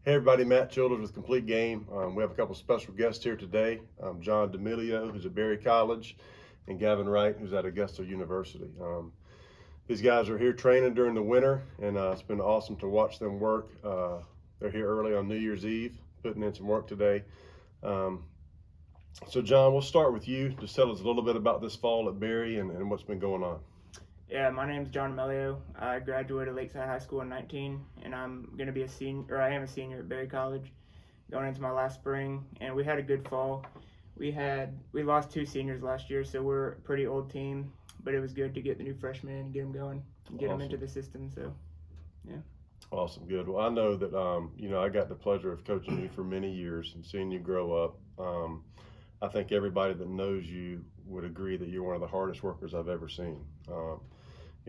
Hey everybody, Matt Childers with Complete Game. We have a couple special guests here today. John D'Amelio, who's at Berry College, and Gavin Wright, who's at Augusta University. These guys are here training during the winter, and it's been awesome to watch them work. They're here early on New Year's Eve, putting in some work today. So John, we'll start with you. Just tell us a little bit about this fall at Berry and what's been going on. Yeah, my name's John D'Amelio. I graduated Lakeside High School in 19, and I'm going to be a senior, or I am a senior at Berry College, going into my last spring, and we had a good fall. We lost 2 seniors last year, so we're a pretty old team, but it was good to get the new freshmen in and get them going, and get them into the system, so, yeah. Awesome, good. Well, I know that, I got the pleasure of coaching you for many years and seeing you grow up. I think everybody that knows you would agree that you're one of the hardest workers I've ever seen.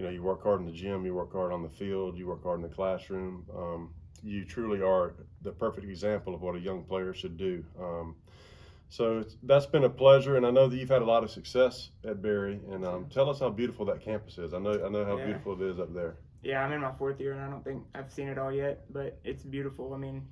You work hard in the gym, you work hard on the field, you work hard in the classroom. You truly are the perfect example of what a young player should do. So that's been a pleasure, and I know that you've had a lot of success at Berry. And tell us how beautiful that campus is. I know how beautiful it is up there. Yeah, I'm in my 4th year, and I don't think I've seen it all yet, but it's beautiful. I mean,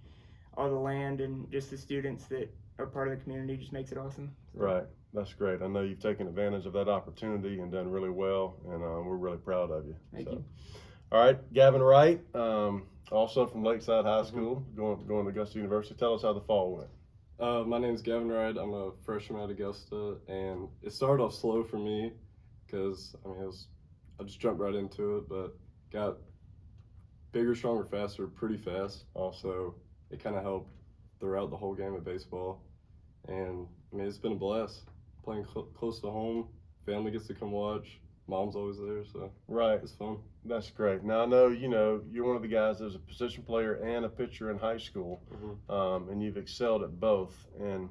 all the land and just the students that are part of the community just makes it awesome. So. Right. That's great. I know you've taken advantage of that opportunity and done really well, and we're really proud of you. Thank you. All right, Gavin Wright, also from Lakeside High School, going to Augusta University. Tell us how the fall went. My name's Gavin Wright. I'm a freshman at Augusta, and it started off slow for me because I just jumped right into it, but got bigger, stronger, faster, pretty fast. Also, it kind of helped throughout the whole game of baseball, and it's been a blast. Playing close to home, family gets to come watch. Mom's always there, so right, it's fun. That's great. Now I know you're one of the guys that was a position player and a pitcher in high school, and you've excelled at both. And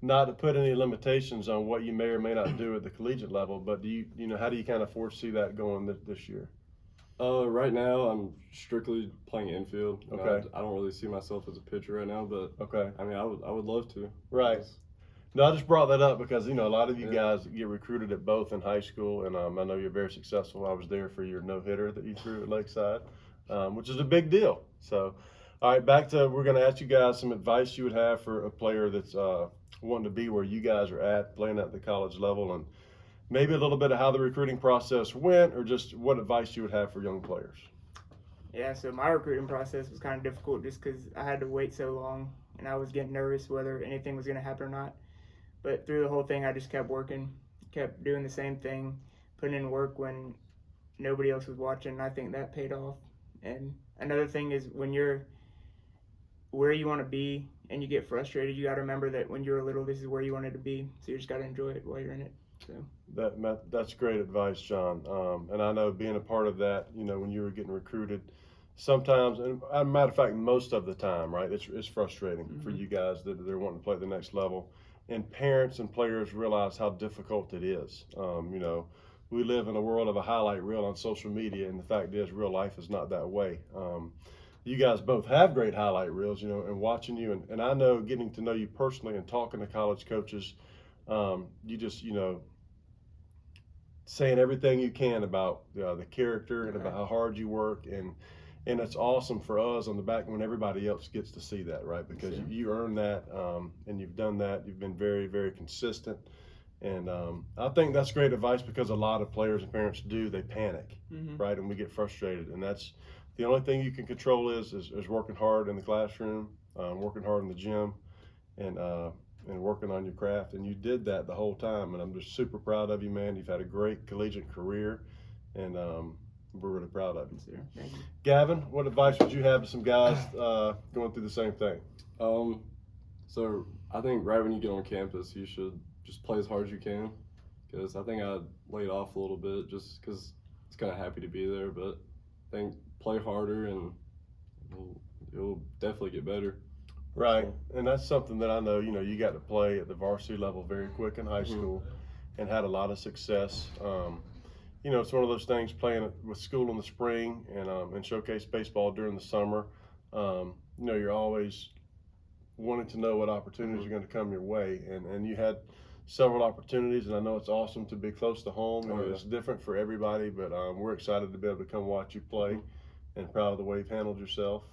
not to put any limitations on what you may or may not do at the collegiate level, but how do you kind of foresee that going this year? Right now I'm strictly playing infield. Okay. I don't really see myself as a pitcher right now, but okay. I would love to. Right. No, I just brought that up because, a lot of you guys get recruited at both in high school, and I know you're very successful. I was there for your no-hitter that you threw at Lakeside, which is a big deal. So, all right, we're going to ask you guys some advice you would have for a player that's wanting to be where you guys are at, playing at the college level, and maybe a little bit of how the recruiting process went, or just what advice you would have for young players. Yeah, so my recruiting process was kind of difficult just because I had to wait so long, and I was getting nervous whether anything was going to happen or not. But through the whole thing, I just kept working, kept doing the same thing, putting in work when nobody else was watching, and I think that paid off. And another thing is when you're where you want to be and you get frustrated, you got to remember that when you were little, this is where you wanted to be. So you just got to enjoy it while you're in it. So That's great advice, John. And I know being a part of that, when you were getting recruited, sometimes, and as a matter of fact, most of the time, right, it's frustrating for you guys that they're wanting to play at the next level. And parents and players realize how difficult it is. We live in a world of a highlight reel on social media, and the fact is real life is not that way. You guys both have great highlight reels, and watching you, and I know getting to know you personally and talking to college coaches, you just, saying everything you can about the character and about how hard you work, and it's awesome for us on the back when everybody else gets to see that, right? Because you earned that, and you've done that. You've been very, very consistent. And I think that's great advice because a lot of players and parents they panic, right? And we get frustrated. And that's the only thing you can control is working hard in the classroom, working hard in the gym, and working on your craft. And you did that the whole time. And I'm just super proud of you, man. You've had a great collegiate career. And we're really proud of you. Thank you. Gavin, what advice would you have to some guys going through the same thing? So I think right when you get on campus, you should just play as hard as you can, because I think I laid off a little bit just because it's kind of happy to be there, but I think play harder and you'll definitely get better. Right, and that's something that I know, you got to play at the varsity level very quick in high school and had a lot of success. It's one of those things, playing with school in the spring and showcase baseball during the summer. You're always wanting to know what opportunities are going to come your way, and you had several opportunities, and I know it's awesome to be close to home. It's different for everybody, but we're excited to be able to come watch you play and proud of the way you've handled yourself.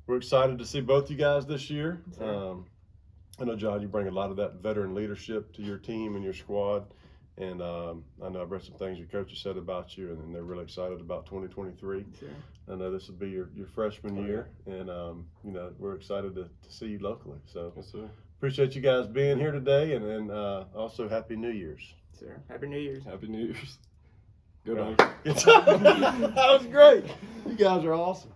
we're excited to see both you guys this year. Sure. I know, John, you bring a lot of that veteran leadership to your team and your squad. And I know I've read some things your coaches said about you, and they're really excited about 2023. Sure. I know this will be your freshman year, and we're excited to see you locally. So Yes, sir. appreciate you guys being here today, and then also Happy New Year's. Sure. Happy New Year's. Happy New Year's. Good on. That was great. You guys are awesome.